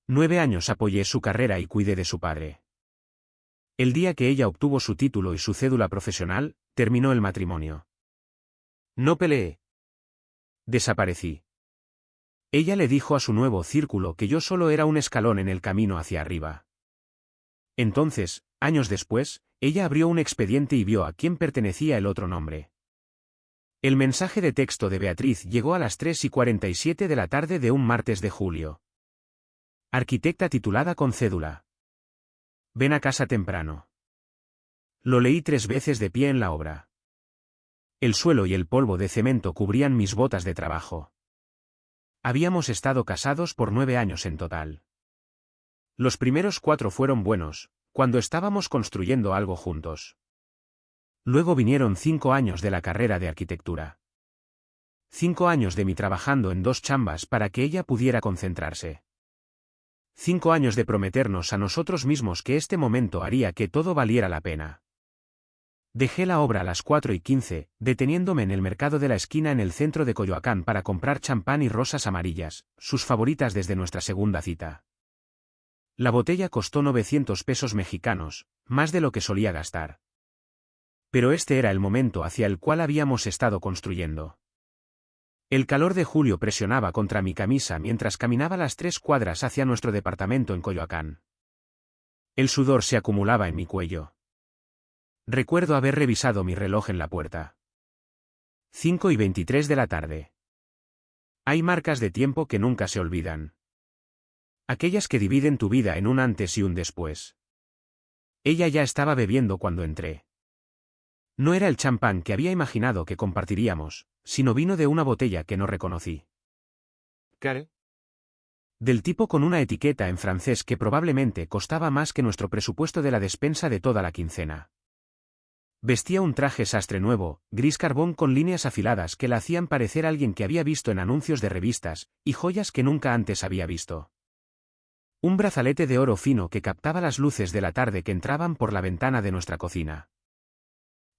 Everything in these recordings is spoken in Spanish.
9 años apoyé su carrera y cuidé de su padre. El día que ella obtuvo su título y su cédula profesional, terminó el matrimonio. No peleé. Desaparecí. Ella le dijo a su nuevo círculo que yo solo era un escalón en el camino hacia arriba. Entonces, años después, ella abrió un expediente y vio a quién pertenecía el otro nombre. El mensaje de texto de Beatriz llegó a las 3:47 de la tarde de un martes de julio. Arquitecta titulada con cédula. Ven a casa temprano. Lo leí 3 veces de pie en la obra. El suelo y el polvo de cemento cubrían mis botas de trabajo. Habíamos estado casados por 9 años en total. Los primeros 4 fueron buenos, cuando estábamos construyendo algo juntos. Luego vinieron 5 años de la carrera de arquitectura. 5 años de mí trabajando en 2 chambas para que ella pudiera concentrarse. 5 años de prometernos a nosotros mismos que este momento haría que todo valiera la pena. Dejé la obra a las 4:15, deteniéndome en el mercado de la esquina en el centro de Coyoacán para comprar champán y rosas amarillas, sus favoritas desde nuestra segunda cita. La botella costó 900 pesos mexicanos, más de lo que solía gastar. Pero este era el momento hacia el cual habíamos estado construyendo. El calor de julio presionaba contra mi camisa mientras caminaba las 3 cuadras hacia nuestro departamento en Coyoacán. El sudor se acumulaba en mi cuello. Recuerdo haber revisado mi reloj en la puerta. 5:23 de la tarde. Hay marcas de tiempo que nunca se olvidan. Aquellas que dividen tu vida en un antes y un después. Ella ya estaba bebiendo cuando entré. No era el champán que había imaginado que compartiríamos, sino vino de una botella que no reconocí. ¿Qué? Del tipo con una etiqueta en francés que probablemente costaba más que nuestro presupuesto de la despensa de toda la quincena. Vestía un traje sastre nuevo, gris carbón con líneas afiladas que la hacían parecer alguien que había visto en anuncios de revistas, y joyas que nunca antes había visto. Un brazalete de oro fino que captaba las luces de la tarde que entraban por la ventana de nuestra cocina.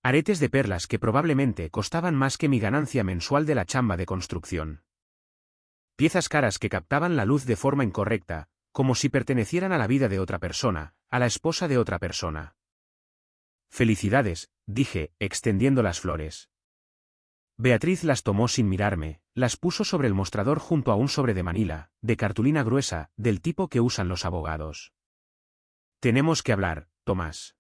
Aretes de perlas que probablemente costaban más que mi ganancia mensual de la chamba de construcción. Piezas caras que captaban la luz de forma incorrecta, como si pertenecieran a la vida de otra persona, a la esposa de otra persona. Felicidades, dije, extendiendo las flores. Beatriz las tomó sin mirarme, las puso sobre el mostrador junto a un sobre de manila, de cartulina gruesa, del tipo que usan los abogados. Tenemos que hablar, Tomás.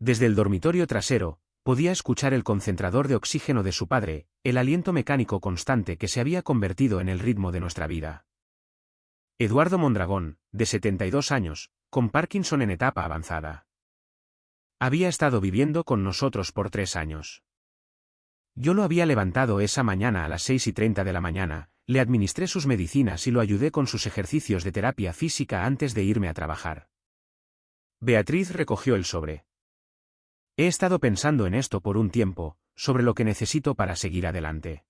Desde el dormitorio trasero, podía escuchar el concentrador de oxígeno de su padre, el aliento mecánico constante que se había convertido en el ritmo de nuestra vida. Eduardo Mondragón, de 72 años, con Parkinson en etapa avanzada. Había estado viviendo con nosotros por 3 años. Yo lo había levantado esa mañana a las 6:30 de la mañana, le administré sus medicinas y lo ayudé con sus ejercicios de terapia física antes de irme a trabajar. Beatriz recogió el sobre. He estado pensando en esto por un tiempo, sobre lo que necesito para seguir adelante.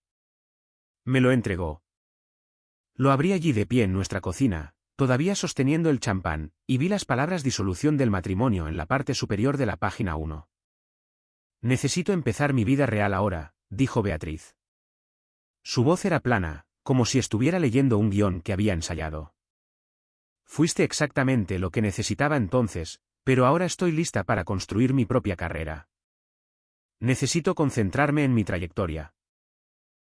Me lo entregó. Lo abrí allí de pie en nuestra cocina, todavía sosteniendo el champán, y vi las palabras disolución del matrimonio en la parte superior de la página 1. Necesito empezar mi vida real ahora, dijo Beatriz. Su voz era plana, como si estuviera leyendo un guión que había ensayado. Fuiste exactamente lo que necesitaba entonces, pero ahora estoy lista para construir mi propia carrera. Necesito concentrarme en mi trayectoria.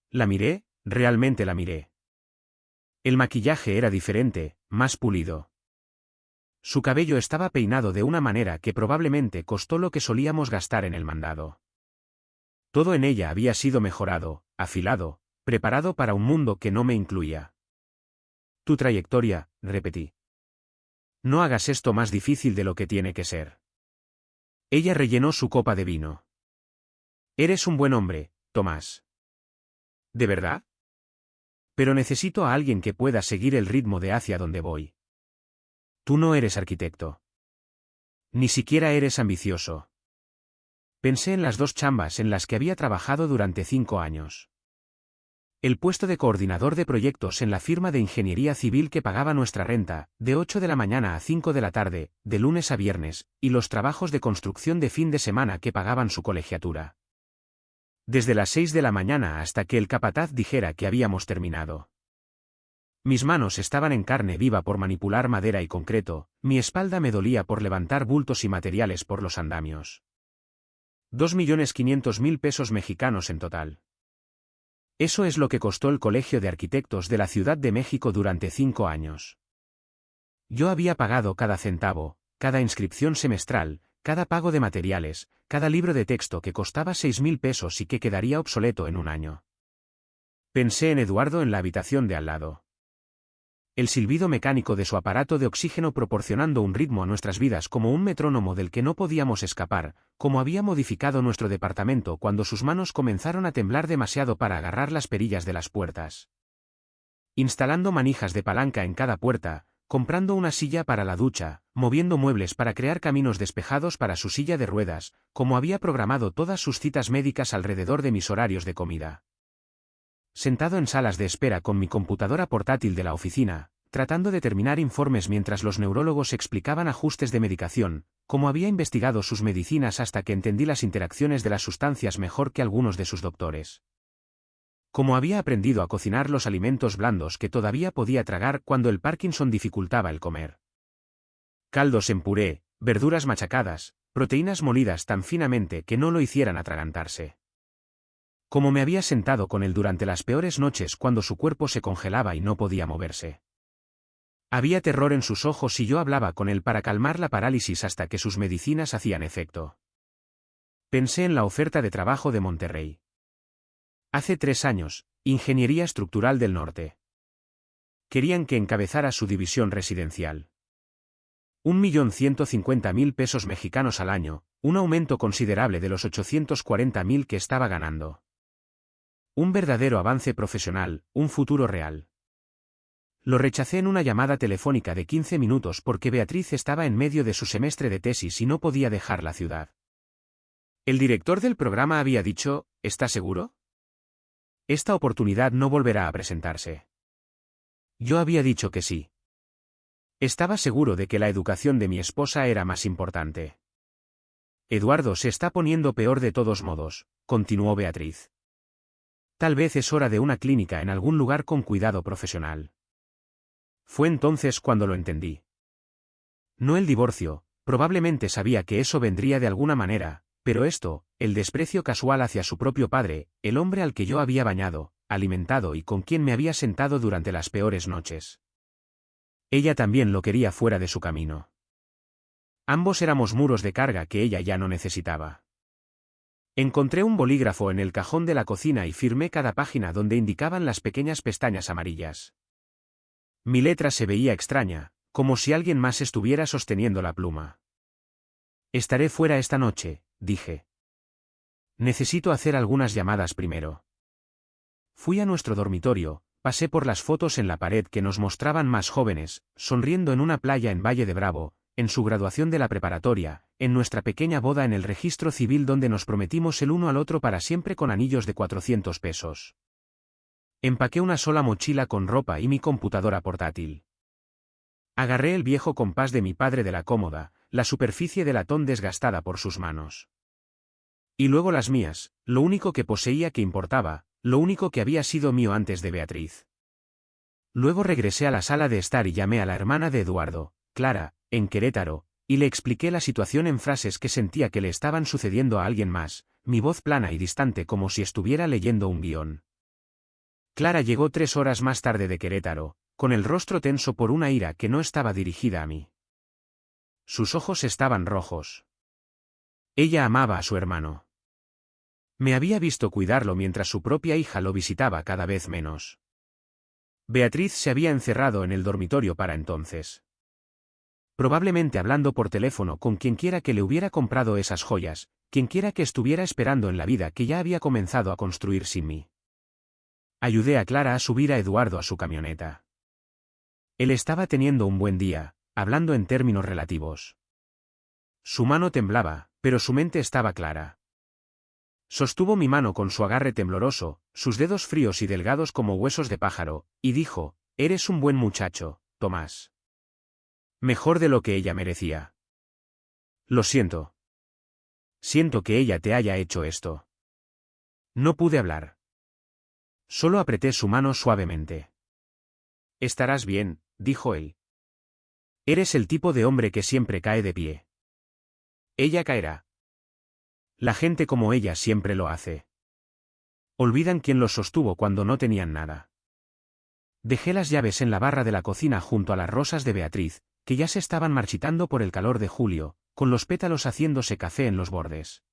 La miré, realmente la miré. El maquillaje era diferente, más pulido. Su cabello estaba peinado de una manera que probablemente costó lo que solíamos gastar en el mandado. Todo en ella había sido mejorado, afilado, preparado para un mundo que no me incluía. Tu trayectoria, repetí. No hagas esto más difícil de lo que tiene que ser. Ella rellenó su copa de vino. Eres un buen hombre, Tomás. ¿De verdad? Pero necesito a alguien que pueda seguir el ritmo de hacia donde voy. Tú no eres arquitecto. Ni siquiera eres ambicioso. Pensé en las 2 chambas en las que había trabajado durante 5 años. El puesto de coordinador de proyectos en la firma de ingeniería civil que pagaba nuestra renta, de 8 de la mañana a 5 de la tarde, de lunes a viernes, y los trabajos de construcción de fin de semana que pagaban su colegiatura. Desde las 6 de la mañana hasta que el capataz dijera que habíamos terminado. Mis manos estaban en carne viva por manipular madera y concreto, mi espalda me dolía por levantar bultos y materiales por los andamios. 2.500.000 pesos mexicanos en total. Eso es lo que costó el Colegio de Arquitectos de la Ciudad de México durante 5 años. Yo había pagado cada centavo, cada inscripción semestral, cada pago de materiales, cada libro de texto que costaba 6.000 pesos y que quedaría obsoleto en un año. Pensé en Eduardo en la habitación de al lado. El silbido mecánico de su aparato de oxígeno proporcionando un ritmo a nuestras vidas como un metrónomo del que no podíamos escapar, como había modificado nuestro departamento cuando sus manos comenzaron a temblar demasiado para agarrar las perillas de las puertas. Instalando manijas de palanca en cada puerta, comprando una silla para la ducha, moviendo muebles para crear caminos despejados para su silla de ruedas, como había programado todas sus citas médicas alrededor de mis horarios de comida. Sentado en salas de espera con mi computadora portátil de la oficina, tratando de terminar informes mientras los neurólogos explicaban ajustes de medicación, como había investigado sus medicinas hasta que entendí las interacciones de las sustancias mejor que algunos de sus doctores. Como había aprendido a cocinar los alimentos blandos que todavía podía tragar cuando el Parkinson dificultaba el comer. Caldos en puré, verduras machacadas, proteínas molidas tan finamente que no lo hicieran atragantarse. Como me había sentado con él durante las peores noches cuando su cuerpo se congelaba y no podía moverse. Había terror en sus ojos y yo hablaba con él para calmar la parálisis hasta que sus medicinas hacían efecto. Pensé en la oferta de trabajo de Monterrey. Hace 3 años, Ingeniería Estructural del Norte. Querían que encabezara su división residencial. 1.150.000 pesos mexicanos al año, un aumento considerable de los 840.000 que estaba ganando. Un verdadero avance profesional, un futuro real. Lo rechacé en una llamada telefónica de 15 minutos porque Beatriz estaba en medio de su semestre de tesis y no podía dejar la ciudad. El director del programa había dicho, ¿está seguro? Esta oportunidad no volverá a presentarse. Yo había dicho que sí. Estaba seguro de que la educación de mi esposa era más importante. Eduardo se está poniendo peor de todos modos, continuó Beatriz. Tal vez es hora de una clínica en algún lugar con cuidado profesional. Fue entonces cuando lo entendí. No el divorcio, probablemente sabía que eso vendría de alguna manera, pero esto, el desprecio casual hacia su propio padre, el hombre al que yo había bañado, alimentado y con quien me había sentado durante las peores noches. Ella también lo quería fuera de su camino. Ambos éramos muros de carga que ella ya no necesitaba. Encontré un bolígrafo en el cajón de la cocina y firmé cada página donde indicaban las pequeñas pestañas amarillas. Mi letra se veía extraña, como si alguien más estuviera sosteniendo la pluma. Estaré fuera esta noche, dije. Necesito hacer algunas llamadas primero. Fui a nuestro dormitorio, pasé por las fotos en la pared que nos mostraban más jóvenes, sonriendo en una playa en Valle de Bravo, en su graduación de la preparatoria, en nuestra pequeña boda en el registro civil donde nos prometimos el uno al otro para siempre con anillos de 400 pesos. Empaqué una sola mochila con ropa y mi computadora portátil. Agarré el viejo compás de mi padre de la cómoda, la superficie de latón desgastada por sus manos. Y luego las mías, lo único que poseía que importaba, lo único que había sido mío antes de Beatriz. Luego regresé a la sala de estar y llamé a la hermana de Eduardo, Clara, en Querétaro, y le expliqué la situación en frases que sentía que le estaban sucediendo a alguien más, mi voz plana y distante como si estuviera leyendo un guión. Clara llegó 3 horas más tarde de Querétaro, con el rostro tenso por una ira que no estaba dirigida a mí. Sus ojos estaban rojos. Ella amaba a su hermano. Me había visto cuidarlo mientras su propia hija lo visitaba cada vez menos. Beatriz se había encerrado en el dormitorio para entonces. Probablemente hablando por teléfono con quienquiera que le hubiera comprado esas joyas, quienquiera que estuviera esperando en la vida que ya había comenzado a construir sin mí. Ayudé a Clara a subir a Eduardo a su camioneta. Él estaba teniendo un buen día, hablando en términos relativos. Su mano temblaba, pero su mente estaba clara. Sostuvo mi mano con su agarre tembloroso, sus dedos fríos y delgados como huesos de pájaro, y dijo, «Eres un buen muchacho, Tomás. Mejor de lo que ella merecía. Lo siento. Siento que ella te haya hecho esto». No pude hablar. Solo apreté su mano suavemente. Estarás bien, dijo él. Eres el tipo de hombre que siempre cae de pie. Ella caerá. La gente como ella siempre lo hace. Olvidan quién los sostuvo cuando no tenían nada. Dejé las llaves en la barra de la cocina junto a las rosas de Beatriz, que ya se estaban marchitando por el calor de julio, con los pétalos haciéndose café en los bordes.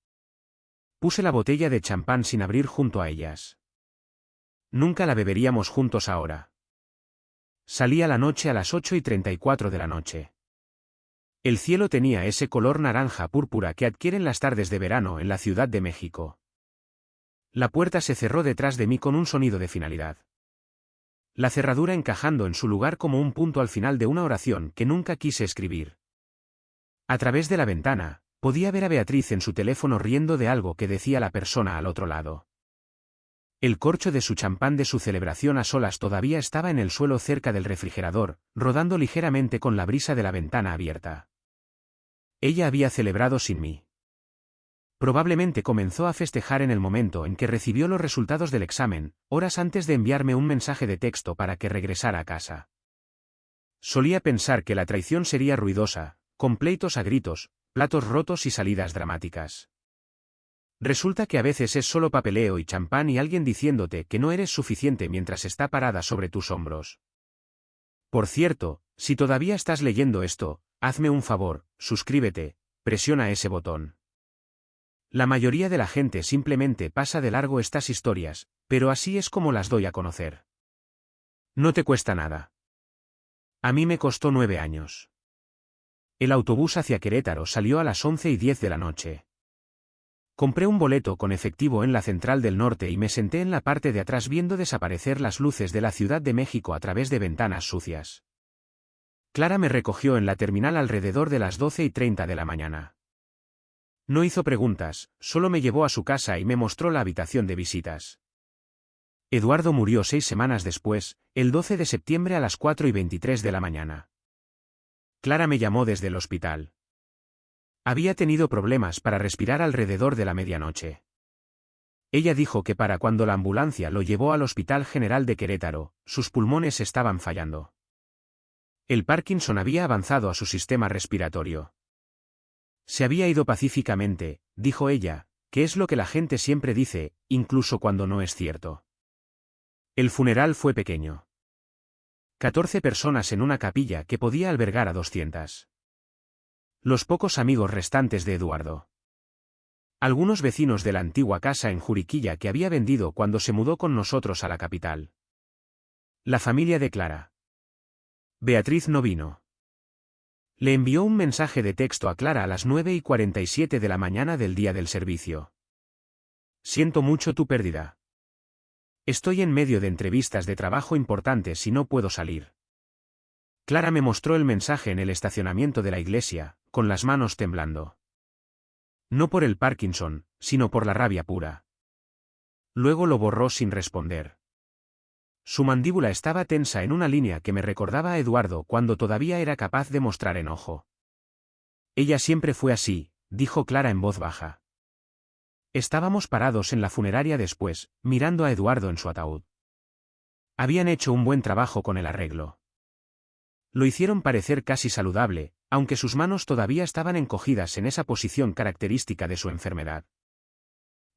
Puse la botella de champán sin abrir junto a ellas. Nunca la beberíamos juntos ahora. Salí a la noche a las 8:34 de la noche. El cielo tenía ese color naranja púrpura que adquieren las tardes de verano en la Ciudad de México. La puerta se cerró detrás de mí con un sonido de finalidad. La cerradura encajando en su lugar como un punto al final de una oración que nunca quise escribir. A través de la ventana, podía ver a Beatriz en su teléfono riendo de algo que decía la persona al otro lado. El corcho de su champán de su celebración a solas todavía estaba en el suelo cerca del refrigerador, rodando ligeramente con la brisa de la ventana abierta. Ella había celebrado sin mí. Probablemente comenzó a festejar en el momento en que recibió los resultados del examen, horas antes de enviarme un mensaje de texto para que regresara a casa. Solía pensar que la traición sería ruidosa, con pleitos a gritos, platos rotos y salidas dramáticas. Resulta que a veces es solo papeleo y champán y alguien diciéndote que no eres suficiente mientras está parada sobre tus hombros. Por cierto, si todavía estás leyendo esto, hazme un favor, suscríbete, presiona ese botón. La mayoría de la gente simplemente pasa de largo estas historias, pero así es como las doy a conocer. No te cuesta nada. A mí me costó 9 años. El autobús hacia Querétaro salió a las 11:10 de la noche. Compré un boleto con efectivo en la Central del Norte y me senté en la parte de atrás viendo desaparecer las luces de la Ciudad de México a través de ventanas sucias. Clara me recogió en la terminal alrededor de las 12:30 de la mañana. No hizo preguntas, solo me llevó a su casa y me mostró la habitación de visitas. Eduardo murió 6 semanas después, el 12 de septiembre a las 4:23 de la mañana. Clara me llamó desde el hospital. Había tenido problemas para respirar alrededor de la medianoche. Ella dijo que para cuando la ambulancia lo llevó al Hospital General de Querétaro, sus pulmones estaban fallando. El Parkinson había avanzado a su sistema respiratorio. Se había ido pacíficamente, dijo ella, que es lo que la gente siempre dice, incluso cuando no es cierto. El funeral fue pequeño. 14 personas en una capilla que podía albergar a 200. Los pocos amigos restantes de Eduardo. Algunos vecinos de la antigua casa en Juriquilla que había vendido cuando se mudó con nosotros a la capital. La familia de Clara. Beatriz no vino. Le envió un mensaje de texto a Clara a las 9:47 de la mañana del día del servicio. Siento mucho tu pérdida. Estoy en medio de entrevistas de trabajo importantes y no puedo salir. Clara me mostró el mensaje en el estacionamiento de la iglesia, con las manos temblando. No por el Parkinson, sino por la rabia pura. Luego lo borró sin responder. Su mandíbula estaba tensa en una línea que me recordaba a Eduardo cuando todavía era capaz de mostrar enojo. Ella siempre fue así, dijo Clara en voz baja. Estábamos parados en la funeraria después, mirando a Eduardo en su ataúd. Habían hecho un buen trabajo con el arreglo. Lo hicieron parecer casi saludable, aunque sus manos todavía estaban encogidas en esa posición característica de su enfermedad.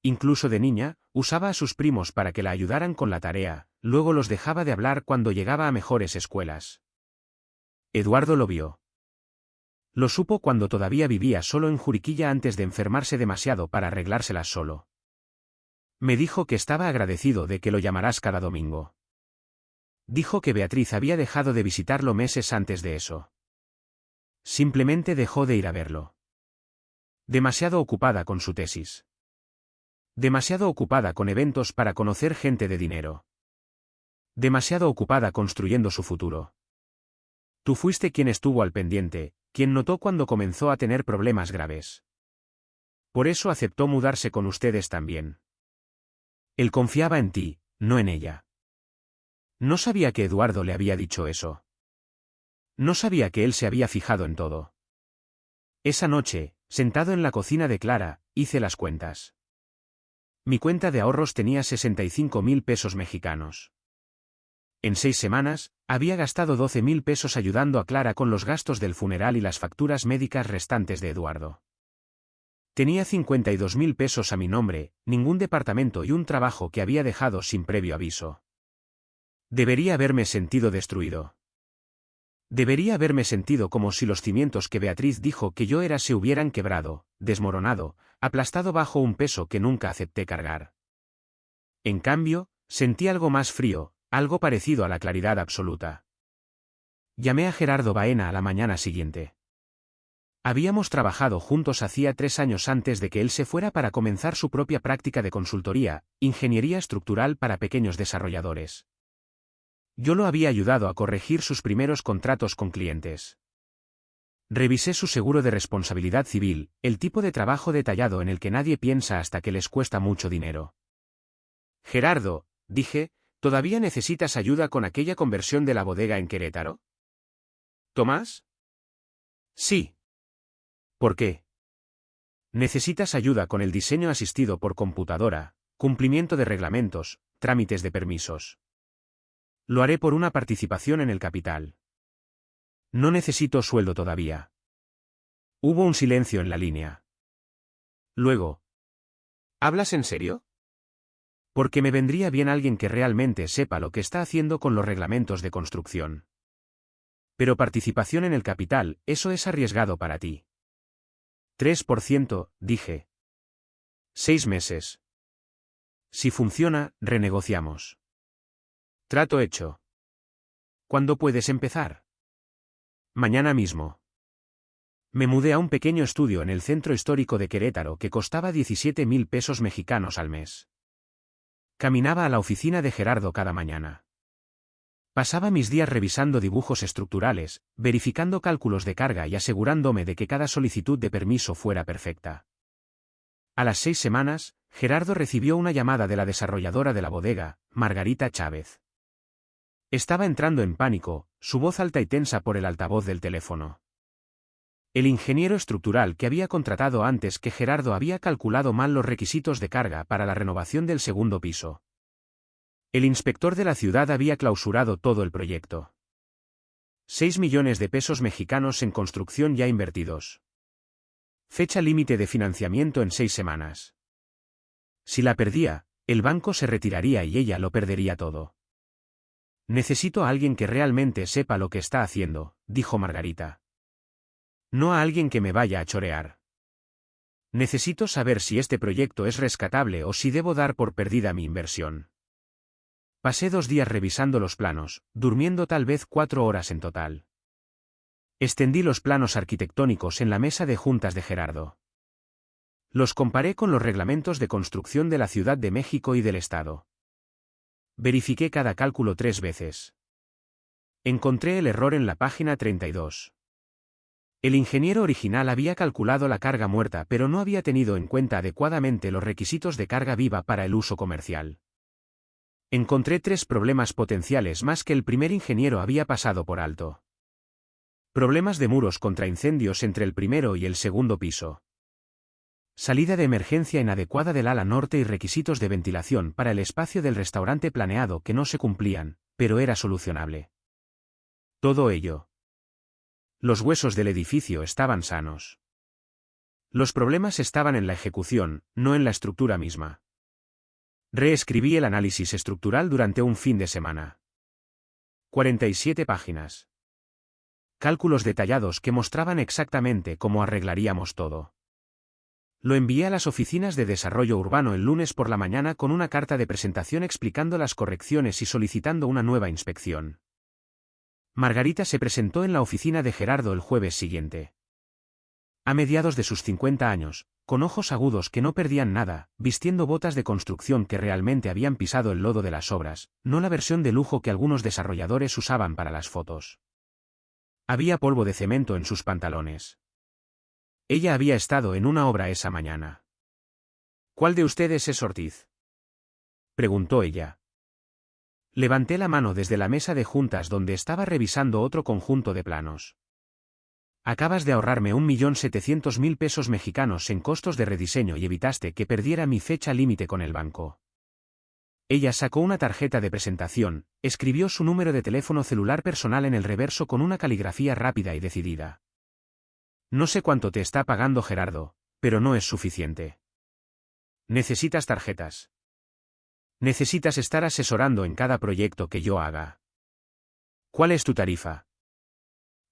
Incluso de niña, usaba a sus primos para que la ayudaran con la tarea, luego los dejaba de hablar cuando llegaba a mejores escuelas. Eduardo lo vio. Lo supo cuando todavía vivía solo en Juriquilla antes de enfermarse demasiado para arreglárselas solo. Me dijo que estaba agradecido de que lo llamaras cada domingo. Dijo que Beatriz había dejado de visitarlo meses antes de eso. Simplemente dejó de ir a verlo. Demasiado ocupada con su tesis. Demasiado ocupada con eventos para conocer gente de dinero. Demasiado ocupada construyendo su futuro. Tú fuiste quien estuvo al pendiente, quien notó cuando comenzó a tener problemas graves. Por eso aceptó mudarse con ustedes también. Él confiaba en ti, no en ella. No sabía que Eduardo le había dicho eso. No sabía que él se había fijado en todo. Esa noche, sentado en la cocina de Clara, hice las cuentas. Mi cuenta de ahorros tenía 65.000 pesos mexicanos. En 6 semanas, había gastado 12.000 pesos ayudando a Clara con los gastos del funeral y las facturas médicas restantes de Eduardo. Tenía 52.000 pesos a mi nombre, ningún departamento y un trabajo que había dejado sin previo aviso. Debería haberme sentido destruido. Debería haberme sentido como si los cimientos que Beatriz dijo que yo era se hubieran quebrado, desmoronado, aplastado bajo un peso que nunca acepté cargar. En cambio, sentí algo más frío, algo parecido a la claridad absoluta. Llamé a Gerardo Baena a la mañana siguiente. Habíamos trabajado juntos hacía 3 años antes de que él se fuera para comenzar su propia práctica de consultoría, ingeniería estructural para pequeños desarrolladores. Yo lo había ayudado a corregir sus primeros contratos con clientes. Revisé su seguro de responsabilidad civil, el tipo de trabajo detallado en el que nadie piensa hasta que les cuesta mucho dinero. Gerardo, dije, ¿todavía necesitas ayuda con aquella conversión de la bodega en Querétaro? ¿Tomás? Sí. ¿Por qué? Necesitas ayuda con el diseño asistido por computadora, cumplimiento de reglamentos, trámites de permisos. Lo haré por una participación en el capital. No necesito sueldo todavía. Hubo un silencio en la línea. Luego. ¿Hablas en serio? Porque me vendría bien alguien que realmente sepa lo que está haciendo con los reglamentos de construcción. Pero participación en el capital, eso es arriesgado para ti. 3%, dije. 6 meses. Si funciona, renegociamos. Trato hecho. ¿Cuándo puedes empezar? Mañana mismo. Me mudé a un pequeño estudio en el centro histórico de Querétaro que costaba 17.000 pesos mexicanos al mes. Caminaba a la oficina de Gerardo cada mañana. Pasaba mis días revisando dibujos estructurales, verificando cálculos de carga y asegurándome de que cada solicitud de permiso fuera perfecta. A las 6 semanas, Gerardo recibió una llamada de la desarrolladora de la bodega, Margarita Chávez. Estaba entrando en pánico, su voz alta y tensa por el altavoz del teléfono. El ingeniero estructural que había contratado antes que Gerardo había calculado mal los requisitos de carga para la renovación del segundo piso. El inspector de la ciudad había clausurado todo el proyecto. 6 millones de pesos mexicanos en construcción ya invertidos. Fecha límite de financiamiento en 6 semanas. Si la perdía, el banco se retiraría y ella lo perdería todo. Necesito a alguien que realmente sepa lo que está haciendo, dijo Margarita. No a alguien que me vaya a chorear. Necesito saber si este proyecto es rescatable o si debo dar por perdida mi inversión. Pasé 2 días revisando los planos, durmiendo tal vez 4 horas en total. Extendí los planos arquitectónicos en la mesa de juntas de Gerardo. Los comparé con los reglamentos de construcción de la Ciudad de México y del Estado. Verifiqué cada cálculo 3 veces. Encontré el error en la página 32. El ingeniero original había calculado la carga muerta pero no había tenido en cuenta adecuadamente los requisitos de carga viva para el uso comercial. Encontré 3 problemas potenciales más que el primer ingeniero había pasado por alto. Problemas de muros contra incendios entre el primero y el segundo piso. Salida de emergencia inadecuada del ala norte y requisitos de ventilación para el espacio del restaurante planeado que no se cumplían, pero era solucionable. Todo ello. Los huesos del edificio estaban sanos. Los problemas estaban en la ejecución, no en la estructura misma. Reescribí el análisis estructural durante un fin de semana. 47 páginas. Cálculos detallados que mostraban exactamente cómo arreglaríamos todo. Lo envié a las oficinas de desarrollo urbano el lunes por la mañana con una carta de presentación explicando las correcciones y solicitando una nueva inspección. Margarita se presentó en la oficina de Gerardo el jueves siguiente. A mediados de sus 50 años, con ojos agudos que no perdían nada, vistiendo botas de construcción que realmente habían pisado el lodo de las obras, no la versión de lujo que algunos desarrolladores usaban para las fotos. Había polvo de cemento en sus pantalones. Ella había estado en una obra esa mañana. ¿Cuál de ustedes es Ortiz?, preguntó ella. Levanté la mano desde la mesa de juntas donde estaba revisando otro conjunto de planos. Acabas de ahorrarme 1.700.000 pesos mexicanos en costos de rediseño y evitaste que perdiera mi fecha límite con el banco. Ella sacó una tarjeta de presentación, escribió su número de teléfono celular personal en el reverso con una caligrafía rápida y decidida. No sé cuánto te está pagando Gerardo, pero no es suficiente. Necesitas tarjetas. Necesitas estar asesorando en cada proyecto que yo haga. ¿Cuál es tu tarifa?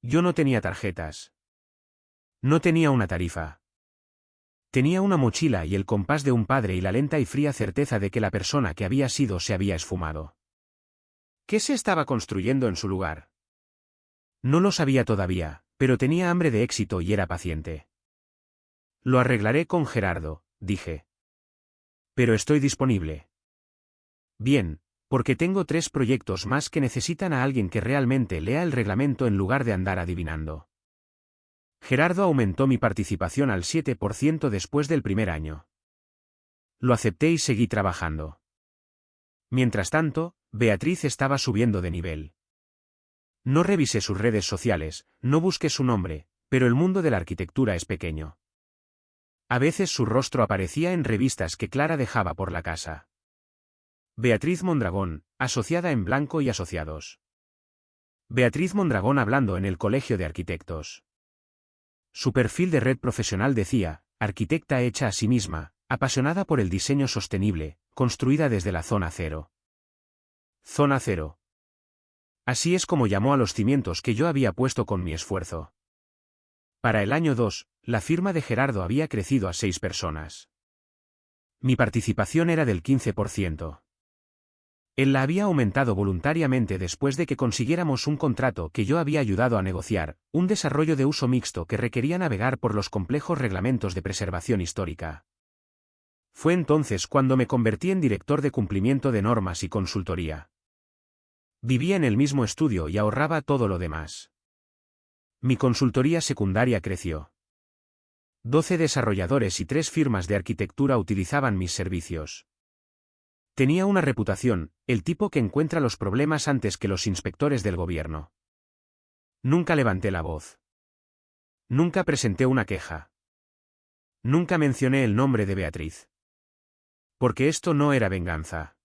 Yo no tenía tarjetas. No tenía una tarifa. Tenía una mochila y el compás de un padre y la lenta y fría certeza de que la persona que había sido se había esfumado. ¿Qué se estaba construyendo en su lugar? No lo sabía todavía, pero tenía hambre de éxito y era paciente. Lo arreglaré con Gerardo, dije. Pero estoy disponible. Bien, porque tengo 3 proyectos más que necesitan a alguien que realmente lea el reglamento en lugar de andar adivinando. Gerardo aumentó mi participación al 7% después del primer año. Lo acepté y seguí trabajando. Mientras tanto, Beatriz estaba subiendo de nivel. No revisé sus redes sociales, no busqué su nombre, pero el mundo de la arquitectura es pequeño. A veces su rostro aparecía en revistas que Clara dejaba por la casa. Beatriz Mondragón, asociada en Blanco y Asociados. Beatriz Mondragón hablando en el Colegio de Arquitectos. Su perfil de red profesional decía, arquitecta hecha a sí misma, apasionada por el diseño sostenible, construida desde la zona cero. Zona cero. Así es como llamó a los cimientos que yo había puesto con mi esfuerzo. Para el año 2, la firma de Gerardo había crecido a 6 personas. Mi participación era del 15%. Él la había aumentado voluntariamente después de que consiguiéramos un contrato que yo había ayudado a negociar, un desarrollo de uso mixto que requería navegar por los complejos reglamentos de preservación histórica. Fue entonces cuando me convertí en director de cumplimiento de normas y consultoría. Vivía en el mismo estudio y ahorraba todo lo demás. Mi consultoría secundaria creció. 12 desarrolladores y 3 firmas de arquitectura utilizaban mis servicios. Tenía una reputación, el tipo que encuentra los problemas antes que los inspectores del gobierno. Nunca levanté la voz. Nunca presenté una queja. Nunca mencioné el nombre de Beatriz. Porque esto no era venganza.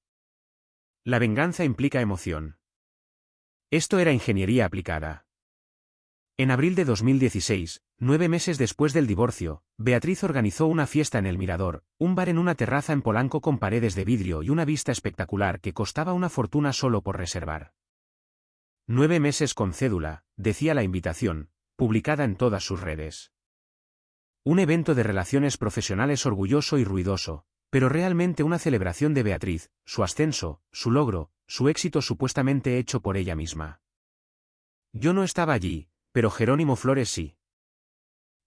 La venganza implica emoción. Esto era ingeniería aplicada. En abril de 2016, 9 meses después del divorcio, Beatriz organizó una fiesta en El Mirador, un bar en una terraza en Polanco con paredes de vidrio y una vista espectacular que costaba una fortuna solo por reservar. 9 meses con cédula, decía la invitación, publicada en todas sus redes. Un evento de relaciones profesionales orgulloso y ruidoso, pero realmente una celebración de Beatriz, su ascenso, su logro, su éxito supuestamente hecho por ella misma. Yo no estaba allí, pero Jerónimo Flores sí.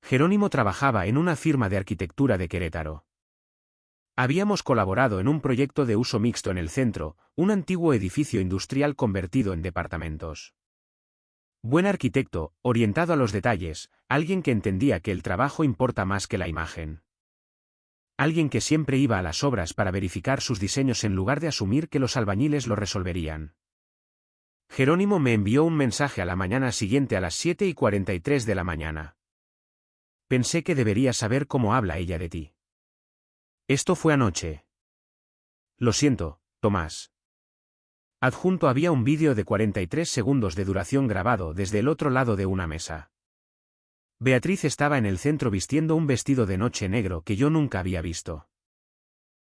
Jerónimo trabajaba en una firma de arquitectura de Querétaro. Habíamos colaborado en un proyecto de uso mixto en el centro, un antiguo edificio industrial convertido en departamentos. Buen arquitecto, orientado a los detalles, alguien que entendía que el trabajo importa más que la imagen. Alguien que siempre iba a las obras para verificar sus diseños en lugar de asumir que los albañiles lo resolverían. Jerónimo me envió un mensaje a la mañana siguiente a las 7:43 de la mañana. Pensé que debería saber cómo habla ella de ti. Esto fue anoche. Lo siento, Tomás. Adjunto había un vídeo de 43 segundos de duración grabado desde el otro lado de una mesa. Beatriz estaba en el centro vistiendo un vestido de noche negro que yo nunca había visto.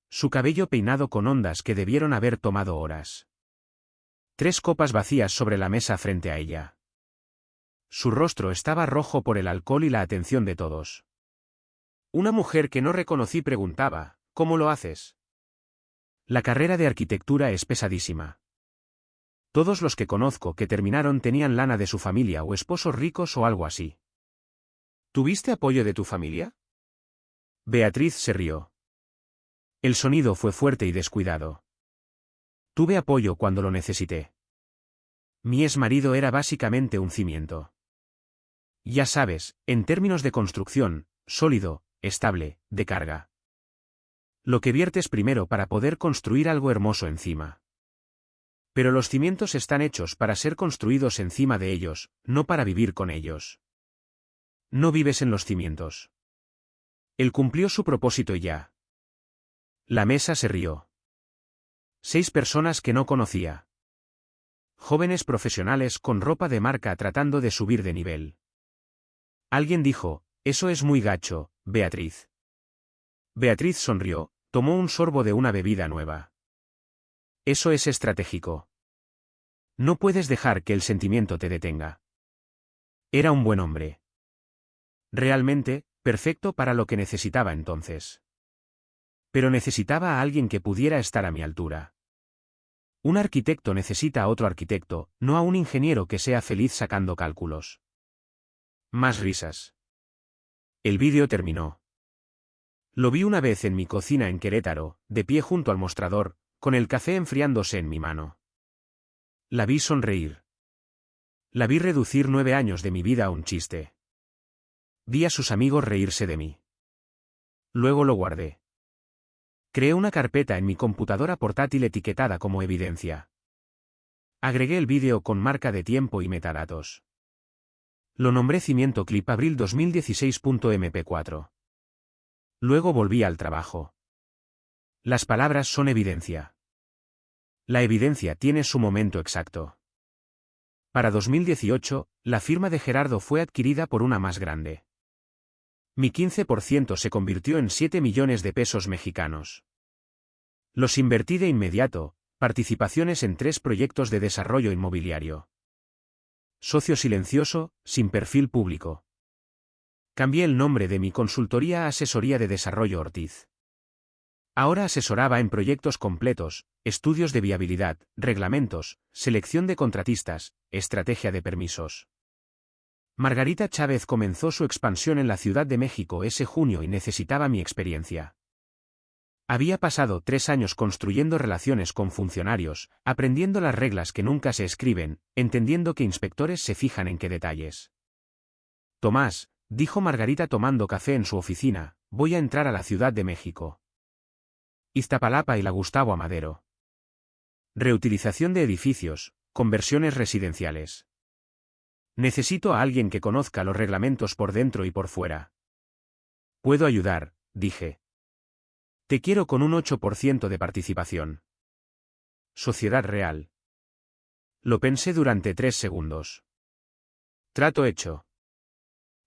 Su cabello peinado con ondas que debieron haber tomado horas. 3 copas vacías sobre la mesa frente a ella. Su rostro estaba rojo por el alcohol y la atención de todos. Una mujer que no reconocí preguntaba, ¿cómo lo haces? La carrera de arquitectura es pesadísima. Todos los que conozco que terminaron tenían lana de su familia o esposos ricos o algo así. ¿Tuviste apoyo de tu familia? Beatriz se rió. El sonido fue fuerte y descuidado. Tuve apoyo cuando lo necesité. Mi exmarido era básicamente un cimiento. Ya sabes, en términos de construcción, sólido, estable, de carga. Lo que viertes primero para poder construir algo hermoso encima. Pero los cimientos están hechos para ser construidos encima de ellos, no para vivir con ellos. No vives en los cimientos. Él cumplió su propósito y ya. La mesa se rió. 6 personas que no conocía. Jóvenes profesionales con ropa de marca tratando de subir de nivel. Alguien dijo, eso es muy gacho, Beatriz. Beatriz sonrió, tomó un sorbo de una bebida nueva. Eso es estratégico. No puedes dejar que el sentimiento te detenga. Era un buen hombre. Realmente, perfecto para lo que necesitaba entonces. Pero necesitaba a alguien que pudiera estar a mi altura. Un arquitecto necesita a otro arquitecto, no a un ingeniero que sea feliz sacando cálculos. Más risas. El vídeo terminó. Lo vi una vez en mi cocina en Querétaro, de pie junto al mostrador, con el café enfriándose en mi mano. La vi sonreír. La vi reducir 9 años de mi vida a un chiste. Vi a sus amigos reírse de mí. Luego lo guardé. Creé una carpeta en mi computadora portátil etiquetada como evidencia. Agregué el vídeo con marca de tiempo y metadatos. Lo nombré Cimiento Clip Abril 2016.mp4. Luego volví al trabajo. Las palabras son evidencia. La evidencia tiene su momento exacto. Para 2018, la firma de Gerardo fue adquirida por una más grande. Mi 15% se convirtió en 7 millones de pesos mexicanos. Los invertí de inmediato, participaciones en 3 proyectos de desarrollo inmobiliario. Socio silencioso, sin perfil público. Cambié el nombre de mi consultoría a Asesoría de Desarrollo Ortiz. Ahora asesoraba en proyectos completos, estudios de viabilidad, reglamentos, selección de contratistas, estrategia de permisos. Margarita Chávez comenzó su expansión en la Ciudad de México ese junio y necesitaba mi experiencia. Había pasado 3 años construyendo relaciones con funcionarios, aprendiendo las reglas que nunca se escriben, entendiendo que inspectores se fijan en qué detalles. Tomás, dijo Margarita tomando café en su oficina, voy a entrar a la Ciudad de México. Iztapalapa y la Gustavo Amadero. Reutilización de edificios, conversiones residenciales. Necesito a alguien que conozca los reglamentos por dentro y por fuera. Puedo ayudar, dije. Te quiero con un 8% de participación. Sociedad real. Lo pensé durante 3 segundos. Trato hecho.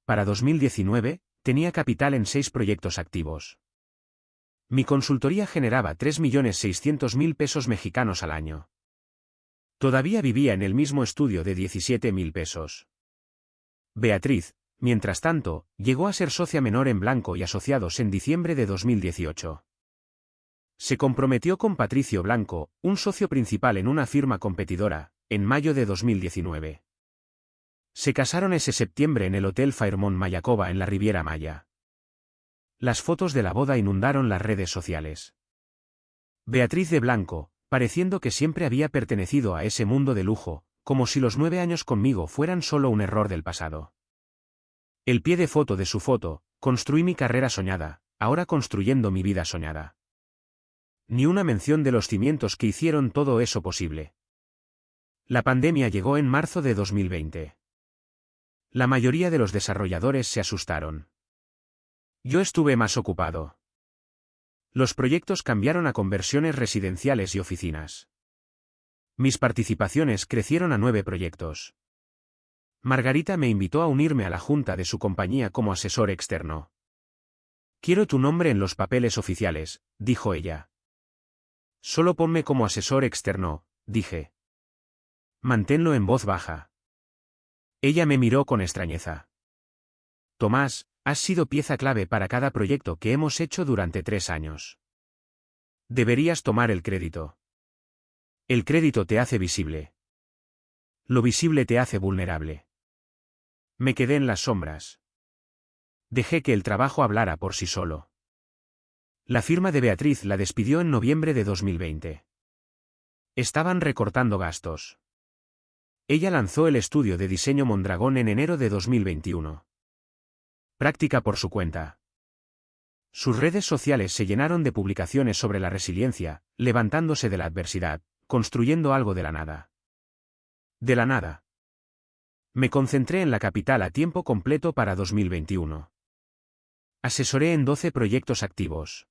Para 2019, tenía capital en 6 proyectos activos. Mi consultoría generaba 3.600.000 pesos mexicanos al año. Todavía vivía en el mismo estudio de 17.000 pesos. Beatriz, mientras tanto, llegó a ser socia menor en Blanco y Asociados en diciembre de 2018. Se comprometió con Patricio Blanco, un socio principal en una firma competidora, en mayo de 2019. Se casaron ese septiembre en el Hotel Fairmont Mayacoba en la Riviera Maya. Las fotos de la boda inundaron las redes sociales. Beatriz de Blanco, pareciendo que siempre había pertenecido a ese mundo de lujo, como si los 9 años conmigo fueran solo un error del pasado. El pie de foto de su foto, construí mi carrera soñada, ahora construyendo mi vida soñada. Ni una mención de los cimientos que hicieron todo eso posible. La pandemia llegó en marzo de 2020. La mayoría de los desarrolladores se asustaron. Yo estuve más ocupado. Los proyectos cambiaron a conversiones residenciales y oficinas. Mis participaciones crecieron a 9 proyectos. Margarita me invitó a unirme a la junta de su compañía como asesor externo. Quiero tu nombre en los papeles oficiales, dijo ella. Solo ponme como asesor externo, dije. Manténlo en voz baja. Ella me miró con extrañeza. Tomás, has sido pieza clave para cada proyecto que hemos hecho durante 3 años. Deberías tomar el crédito. El crédito te hace visible. Lo visible te hace vulnerable. Me quedé en las sombras. Dejé que el trabajo hablara por sí solo. La firma de Beatriz la despidió en noviembre de 2020. Estaban recortando gastos. Ella lanzó el estudio de diseño Mondragón en enero de 2021. Práctica por su cuenta. Sus redes sociales se llenaron de publicaciones sobre la resiliencia, levantándose de la adversidad, construyendo algo de la nada. De la nada. Me concentré en la capital a tiempo completo para 2021. Asesoré en 12 proyectos activos.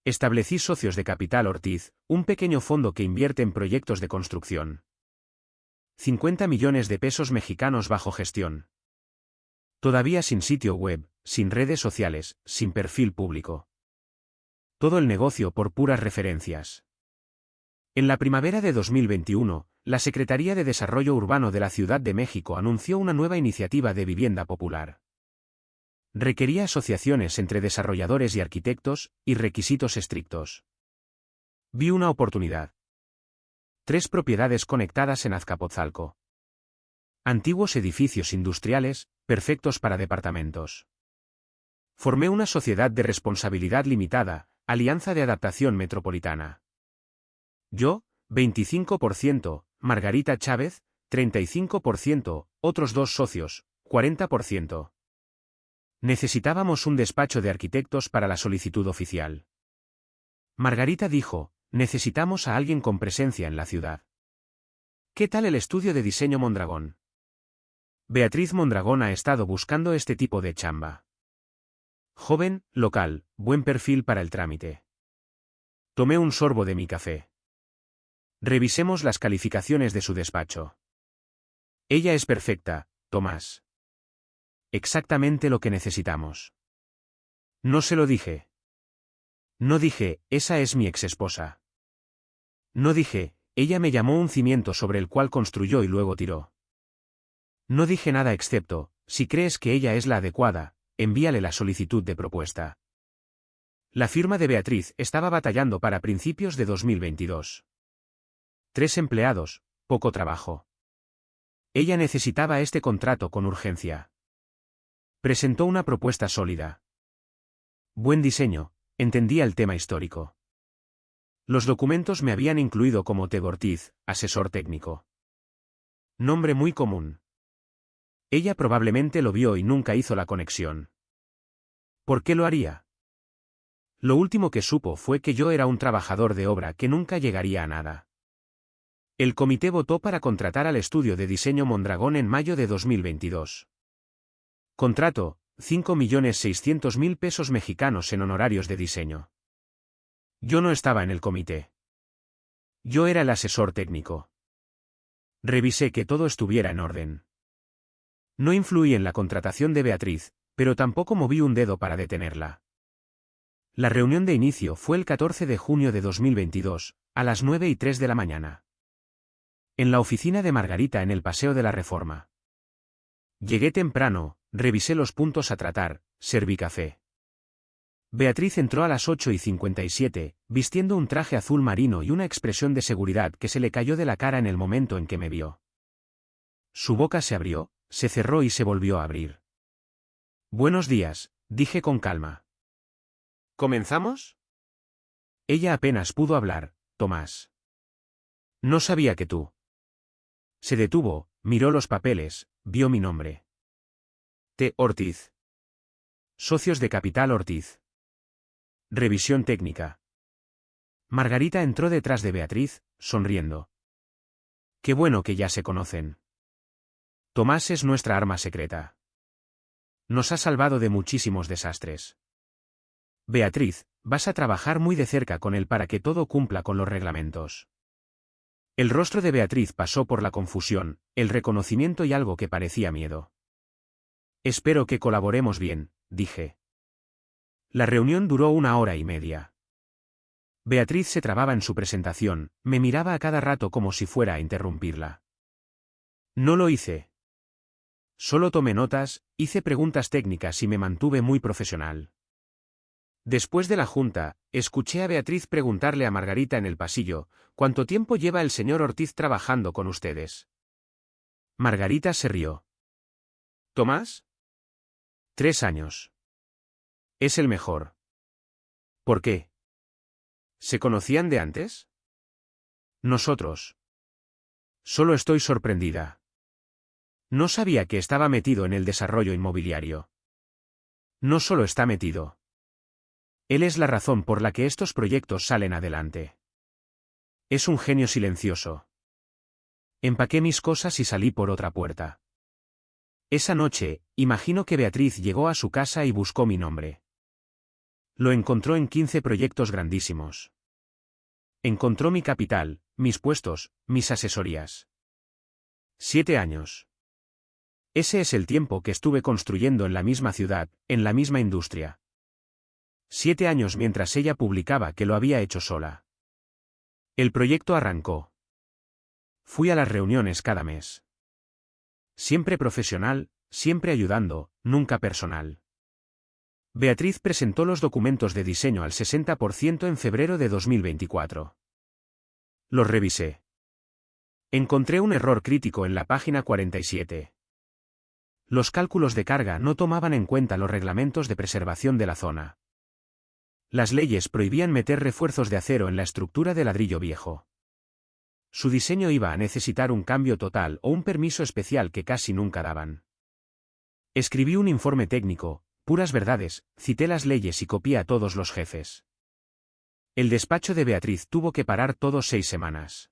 Establecí Socios de Capital Ortiz, un pequeño fondo que invierte en proyectos de construcción. 50 millones de pesos mexicanos bajo gestión. Todavía sin sitio web, sin redes sociales, sin perfil público. Todo el negocio por puras referencias. En la primavera de 2021, la Secretaría de Desarrollo Urbano de la Ciudad de México anunció una nueva iniciativa de vivienda popular. Requería asociaciones entre desarrolladores y arquitectos, y requisitos estrictos. Vi una oportunidad. 3 propiedades conectadas en Azcapotzalco. Antiguos edificios industriales, perfectos para departamentos. Formé una sociedad de responsabilidad limitada, Alianza de Adaptación Metropolitana. Yo, 25%, Margarita Chávez, 35%, otros 2 socios, 40%. Necesitábamos un despacho de arquitectos para la solicitud oficial. Margarita dijo, necesitamos a alguien con presencia en la ciudad. ¿Qué tal el estudio de diseño Mondragón? Beatriz Mondragón ha estado buscando este tipo de chamba. Joven, local, buen perfil para el trámite. Tomé un sorbo de mi café. Revisemos las calificaciones de su despacho. Ella es perfecta, Tomás. Exactamente lo que necesitamos. No se lo dije. No dije, esa es mi exesposa. No dije, ella me llamó un cimiento sobre el cual construyó y luego tiró. No dije nada excepto, si crees que ella es la adecuada, envíale la solicitud de propuesta. La firma de Beatriz estaba batallando para principios de 2022. 3 empleados, poco trabajo. Ella necesitaba este contrato con urgencia. Presentó una propuesta sólida. Buen diseño, entendía el tema histórico. Los documentos me habían incluido como Tego Ortiz, asesor técnico. Nombre muy común. Ella probablemente lo vio y nunca hizo la conexión. ¿Por qué lo haría? Lo último que supo fue que yo era un trabajador de obra que nunca llegaría a nada. El comité votó para contratar al estudio de diseño Mondragón en mayo de 2022. Contrato, 5.600.000 pesos mexicanos en honorarios de diseño. Yo no estaba en el comité. Yo era el asesor técnico. Revisé que todo estuviera en orden. No influí en la contratación de Beatriz, pero tampoco moví un dedo para detenerla. La reunión de inicio fue el 14 de junio de 2022, a las 9:03 de la mañana. En la oficina de Margarita en el Paseo de la Reforma. Llegué temprano, revisé los puntos a tratar, serví café. Beatriz entró a las 8:57, vistiendo un traje azul marino y una expresión de seguridad que se le cayó de la cara en el momento en que me vio. Su boca se abrió, se cerró y se volvió a abrir. Buenos días, dije con calma. ¿Comenzamos? Ella apenas pudo hablar, Tomás. No sabía que tú. Se detuvo, miró los papeles, vio mi nombre. T. Ortiz. Socios de Capital Ortiz. Revisión técnica. Margarita entró detrás de Beatriz, sonriendo. Qué bueno que ya se conocen. Tomás es nuestra arma secreta. Nos ha salvado de muchísimos desastres. Beatriz, vas a trabajar muy de cerca con él para que todo cumpla con los reglamentos. El rostro de Beatriz pasó por la confusión, el reconocimiento y algo que parecía miedo. Espero que colaboremos bien, dije. La reunión duró 1 hora y media. Beatriz se trababa en su presentación, me miraba a cada rato como si fuera a interrumpirla. No lo hice. Solo tomé notas, hice preguntas técnicas y me mantuve muy profesional. Después de la junta, escuché a Beatriz preguntarle a Margarita en el pasillo, ¿cuánto tiempo lleva el señor Ortiz trabajando con ustedes? Margarita se rió. ¿Tomás? 3 años. Es el mejor. ¿Por qué? ¿Se conocían de antes? Nosotros. Solo estoy sorprendida. No sabía que estaba metido en el desarrollo inmobiliario. No solo está metido. Él es la razón por la que estos proyectos salen adelante. Es un genio silencioso. Empaqué mis cosas y salí por otra puerta. Esa noche, imagino que Beatriz llegó a su casa y buscó mi nombre. Lo encontró en 15 proyectos grandísimos. Encontró mi capital, mis puestos, mis asesorías. 7 años. Ese es el tiempo que estuve construyendo en la misma ciudad, en la misma industria. 7 años mientras ella publicaba que lo había hecho sola. El proyecto arrancó. Fui a las reuniones cada mes. Siempre profesional, siempre ayudando, nunca personal. Beatriz presentó los documentos de diseño al 60% en febrero de 2024. Los revisé. Encontré un error crítico en la página 47. Los cálculos de carga no tomaban en cuenta los reglamentos de preservación de la zona. Las leyes prohibían meter refuerzos de acero en la estructura de ladrillo viejo. Su diseño iba a necesitar un cambio total o un permiso especial que casi nunca daban. Escribí un informe técnico, puras verdades, cité las leyes y copié a todos los jefes. El despacho de Beatriz tuvo que parar todos 6 semanas.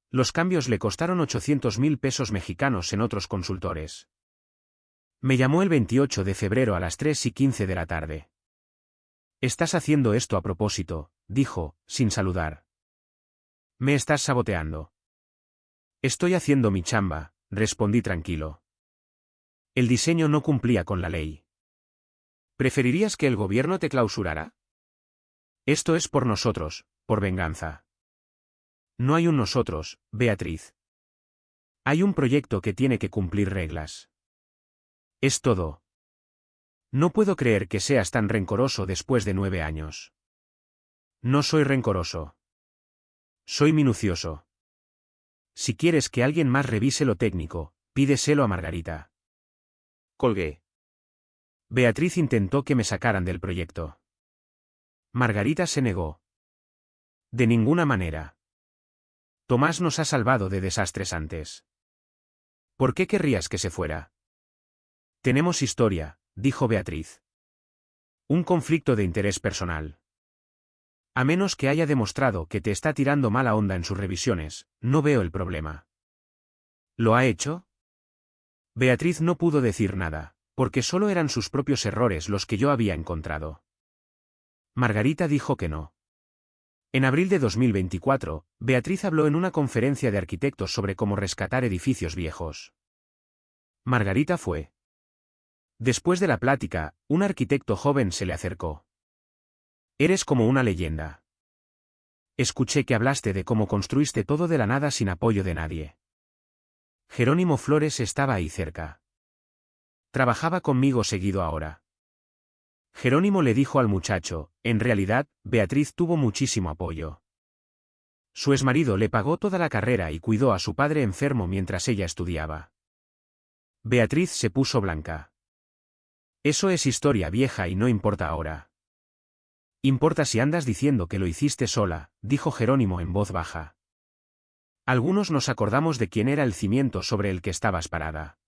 Los cambios le costaron 800.000 pesos mexicanos en otros consultores. Me llamó el 28 de febrero a las 3:15 de la tarde. «Estás haciendo esto a propósito», dijo, sin saludar. «Me estás saboteando». «Estoy haciendo mi chamba», respondí tranquilo. El diseño no cumplía con la ley. ¿Preferirías que el gobierno te clausurara? Esto es por nosotros, por venganza. No hay un nosotros, Beatriz. Hay un proyecto que tiene que cumplir reglas. Es todo. No puedo creer que seas tan rencoroso después de 9 años. No soy rencoroso. Soy minucioso. Si quieres que alguien más revise lo técnico, pídeselo a Margarita. Colgué. Beatriz intentó que me sacaran del proyecto. Margarita se negó. De ninguna manera. Tomás nos ha salvado de desastres antes. ¿Por qué querrías que se fuera? Tenemos historia, dijo Beatriz. Un conflicto de interés personal. A menos que haya demostrado que te está tirando mala onda en sus revisiones, no veo el problema. ¿Lo ha hecho? Beatriz no pudo decir nada, porque solo eran sus propios errores los que yo había encontrado. Margarita dijo que no. En abril de 2024, Beatriz habló en una conferencia de arquitectos sobre cómo rescatar edificios viejos. Margarita fue. Después de la plática, un arquitecto joven se le acercó. Eres como una leyenda. Escuché que hablaste de cómo construiste todo de la nada sin apoyo de nadie. Jerónimo Flores estaba ahí cerca. Trabajaba conmigo seguido ahora. Jerónimo le dijo al muchacho, en realidad, Beatriz tuvo muchísimo apoyo. Su exmarido le pagó toda la carrera y cuidó a su padre enfermo mientras ella estudiaba. Beatriz se puso blanca. Eso es historia vieja y no importa ahora. Importa si andas diciendo que lo hiciste sola, dijo Jerónimo en voz baja. Algunos nos acordamos de quién era el cimiento sobre el que estabas parada.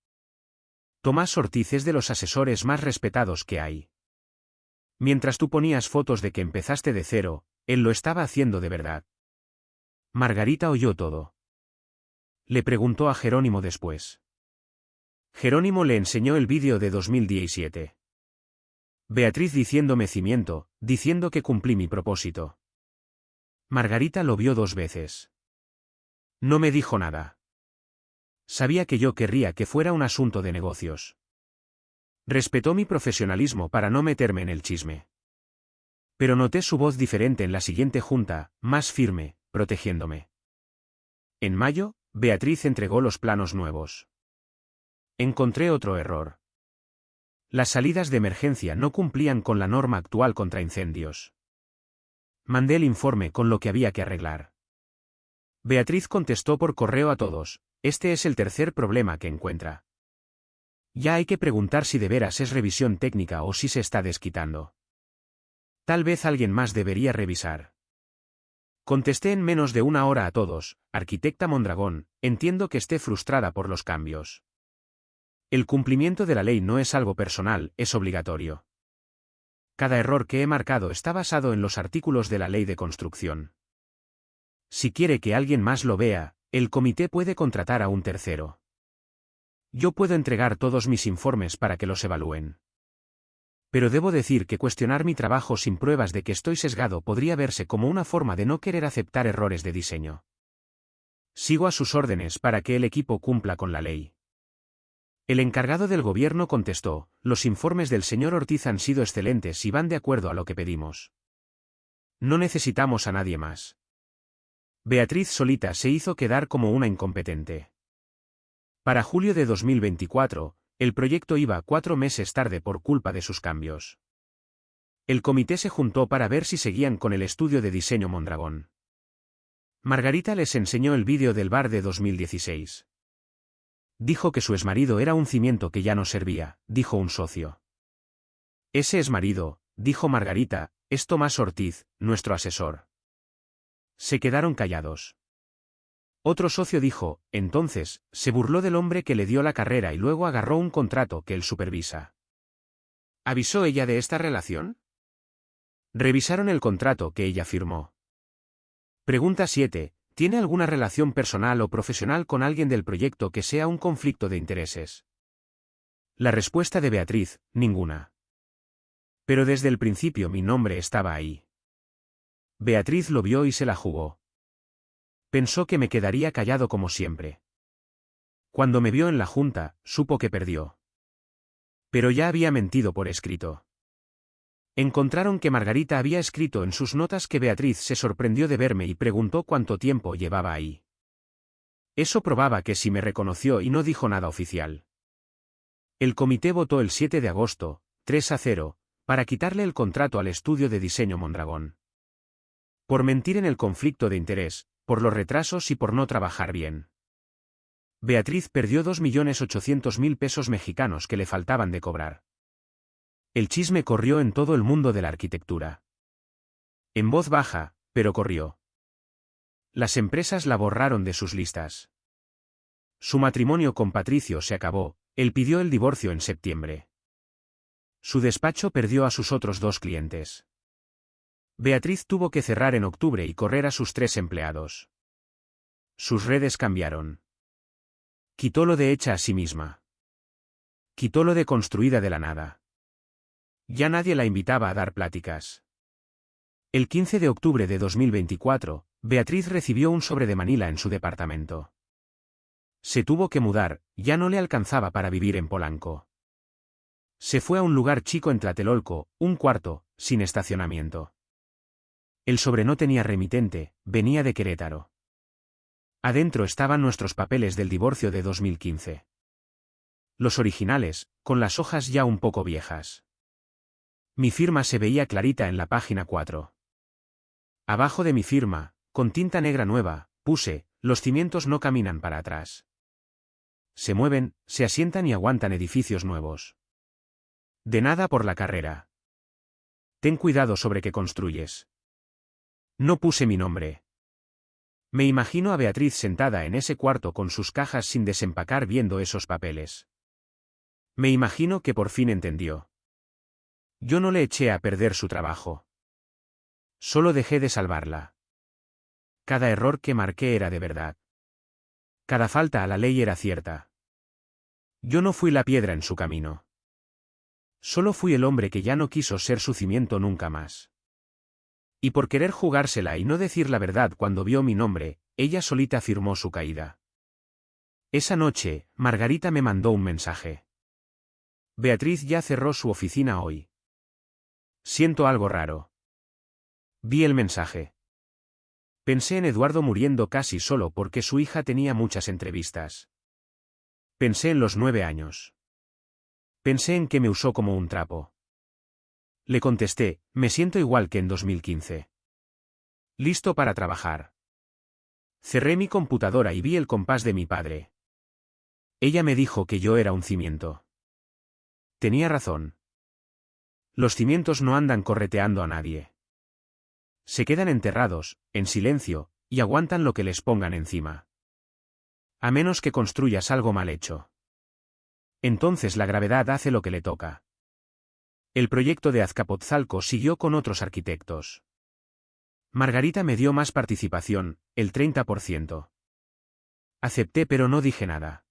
Tomás Ortiz es de los asesores más respetados que hay. Mientras tú ponías fotos de que empezaste de cero, él lo estaba haciendo de verdad. Margarita oyó todo. Le preguntó a Jerónimo después. Jerónimo le enseñó el vídeo de 2017. Beatriz diciéndome cimiento, diciendo que cumplí mi propósito. Margarita lo vio 2 veces. No me dijo nada. Sabía que yo querría que fuera un asunto de negocios. Respetó mi profesionalismo para no meterme en el chisme. Pero noté su voz diferente en la siguiente junta, más firme, protegiéndome. En mayo, Beatriz entregó los planos nuevos. Encontré otro error. Las salidas de emergencia no cumplían con la norma actual contra incendios. Mandé el informe con lo que había que arreglar. Beatriz contestó por correo a todos, este es el tercer problema que encuentra. Ya hay que preguntar si de veras es revisión técnica o si se está desquitando. Tal vez alguien más debería revisar. Contesté en menos de 1 hora a todos, arquitecta Mondragón, entiendo que esté frustrada por los cambios. El cumplimiento de la ley no es algo personal, es obligatorio. Cada error que he marcado está basado en los artículos de la ley de construcción. Si quiere que alguien más lo vea, el comité puede contratar a un tercero. Yo puedo entregar todos mis informes para que los evalúen. Pero debo decir que cuestionar mi trabajo sin pruebas de que estoy sesgado podría verse como una forma de no querer aceptar errores de diseño. Sigo a sus órdenes para que el equipo cumpla con la ley. El encargado del gobierno contestó: los informes del señor Ortiz han sido excelentes y van de acuerdo a lo que pedimos. No necesitamos a nadie más. Beatriz solita se hizo quedar como una incompetente. Para julio de 2024, el proyecto iba 4 meses tarde por culpa de sus cambios. El comité se juntó para ver si seguían con el estudio de diseño Mondragón. Margarita les enseñó el vídeo del bar de 2016. Dijo que su exmarido era un cimiento que ya no servía, dijo un socio. Ese exmarido, dijo Margarita, es Tomás Ortiz, nuestro asesor. Se quedaron callados. Otro socio dijo: entonces, se burló del hombre que le dio la carrera y luego agarró un contrato que él supervisa. ¿Avisó ella de esta relación? Revisaron el contrato que ella firmó. Pregunta 7. ¿Tiene alguna relación personal o profesional con alguien del proyecto que sea un conflicto de intereses? La respuesta de Beatriz: ninguna. Pero desde el principio mi nombre estaba ahí. Beatriz lo vio y se la jugó. Pensó que me quedaría callado como siempre. Cuando me vio en la junta, supo que perdió. Pero ya había mentido por escrito. Encontraron que Margarita había escrito en sus notas que Beatriz se sorprendió de verme y preguntó cuánto tiempo llevaba ahí. Eso probaba que sí me reconoció y no dijo nada oficial. El comité votó el 7 de agosto, 3-0, para quitarle el contrato al estudio de diseño Mondragón. Por mentir en el conflicto de interés, por los retrasos y por no trabajar bien. Beatriz perdió 2.800.000 pesos mexicanos que le faltaban de cobrar. El chisme corrió en todo el mundo de la arquitectura. En voz baja, pero corrió. Las empresas la borraron de sus listas. Su matrimonio con Patricio se acabó, él pidió el divorcio en septiembre. Su despacho perdió a sus otros 2 clientes. Beatriz tuvo que cerrar en octubre y correr a sus 3 empleados. Sus redes cambiaron. Quitó lo de hecha a sí misma. Quitó lo de construida de la nada. Ya nadie la invitaba a dar pláticas. El 15 de octubre de 2024, Beatriz recibió un sobre de Manila en su departamento. Se tuvo que mudar, ya no le alcanzaba para vivir en Polanco. Se fue a un lugar chico en Tlatelolco, un cuarto, sin estacionamiento. El sobre no tenía remitente, venía de Querétaro. Adentro estaban nuestros papeles del divorcio de 2015. Los originales, con las hojas ya un poco viejas. Mi firma se veía clarita en la página 4. Abajo de mi firma, con tinta negra nueva, puse: los cimientos no caminan para atrás. Se mueven, se asientan y aguantan edificios nuevos. De nada por la carrera. Ten cuidado sobre qué construyes. No puse mi nombre. Me imagino a Beatriz sentada en ese cuarto con sus cajas sin desempacar viendo esos papeles. Me imagino que por fin entendió. Yo no le eché a perder su trabajo. Solo dejé de salvarla. Cada error que marqué era de verdad. Cada falta a la ley era cierta. Yo no fui la piedra en su camino. Solo fui el hombre que ya no quiso ser su cimiento nunca más. Y por querer jugársela y no decir la verdad cuando vio mi nombre, ella solita firmó su caída. Esa noche, Margarita me mandó un mensaje. Beatriz ya cerró su oficina hoy. Siento algo raro. Vi el mensaje. Pensé en Eduardo muriendo casi solo porque su hija tenía muchas entrevistas. Pensé en los 9 años. Pensé en que me usó como un trapo. Le contesté: me siento igual que en 2015. Listo para trabajar. Cerré mi computadora y vi el compás de mi padre. Ella me dijo que yo era un cimiento. Tenía razón. Los cimientos no andan correteando a nadie. Se quedan enterrados, en silencio, y aguantan lo que les pongan encima. A menos que construyas algo mal hecho. Entonces la gravedad hace lo que le toca. El proyecto de Azcapotzalco siguió con otros arquitectos. Margarita me dio más participación, el 30%. Acepté pero no dije nada.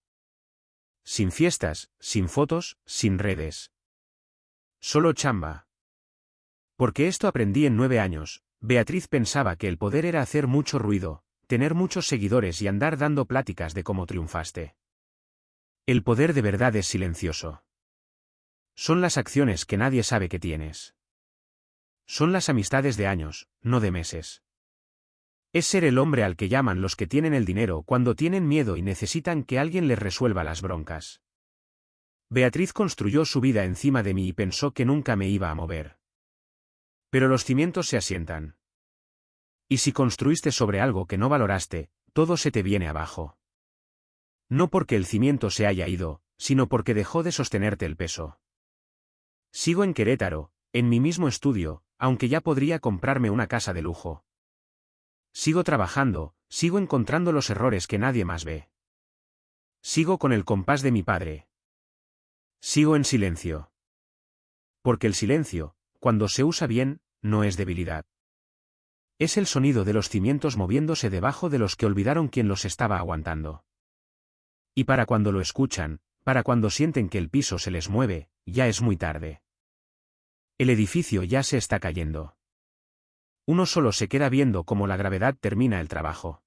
Sin fiestas, sin fotos, sin redes. Solo chamba. Porque esto aprendí en 9 años. Beatriz pensaba que el poder era hacer mucho ruido, tener muchos seguidores y andar dando pláticas de cómo triunfaste. El poder de verdad es silencioso. Son las acciones que nadie sabe que tienes. Son las amistades de años, no de meses. Es ser el hombre al que llaman los que tienen el dinero cuando tienen miedo y necesitan que alguien les resuelva las broncas. Beatriz construyó su vida encima de mí y pensó que nunca me iba a mover. Pero los cimientos se asientan. Y si construiste sobre algo que no valoraste, todo se te viene abajo. No porque el cimiento se haya ido, sino porque dejó de sostenerte el peso. Sigo en Querétaro, en mi mismo estudio, aunque ya podría comprarme una casa de lujo. Sigo trabajando, sigo encontrando los errores que nadie más ve. Sigo con el compás de mi padre. Sigo en silencio. Porque el silencio, cuando se usa bien, no es debilidad. Es el sonido de los cimientos moviéndose debajo de los que olvidaron quién los estaba aguantando. Y para cuando lo escuchan, para cuando sienten que el piso se les mueve, ya es muy tarde. El edificio ya se está cayendo. Uno solo se queda viendo cómo la gravedad termina el trabajo.